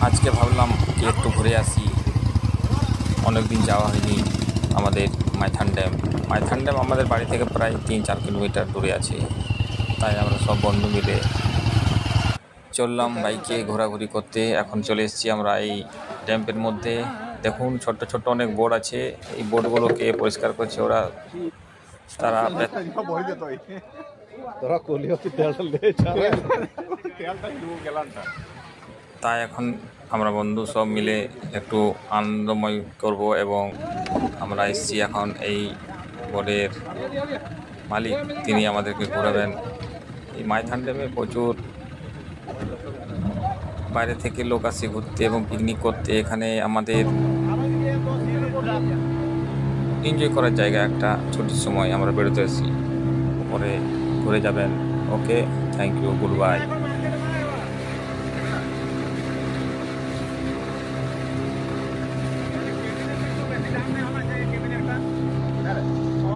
আজকে ভাবলাম কি একটু ঘুরে আসি। অনেক দিন যাওয়া হয়নি আমাদের মাইথন ড্যাম। মাইথন ড্যাম আমাদের বাড়ি থেকে প্রায় 3-4 কিলোমিটার দূরে আছে। তাই আমরা সব বন্ধু মিলে চললাম বাইকে ঘোরাঘুরি করতে। এখন চলে এসেছি আমরা এই ড্যামের মধ্যে। দেখুন ছোট্ট ছোট্ট অনেক বোট আছে, এই বোটগুলোকে পরিষ্কার করছে ওরা। তারা তাই এখন আমরা বন্ধু সব মিলে একটু আনন্দময় করব এবং আমরা এসেছি এখন এই বোটের মালিক, তিনি আমাদেরকে ঘোরাবেন। এই মাইথন ড্যামে প্রচুর বাইরে থেকে লোক আসে ঘুরতে এবং পিকনিক করতে। এখানে আমাদের এনজয় করার জায়গা একটা। ছুটির সময় আমরা বেরোতে এসেছি, পরে ঘুরে যাবেন। ওকে, থ্যাংক ইউ, গুড বাই।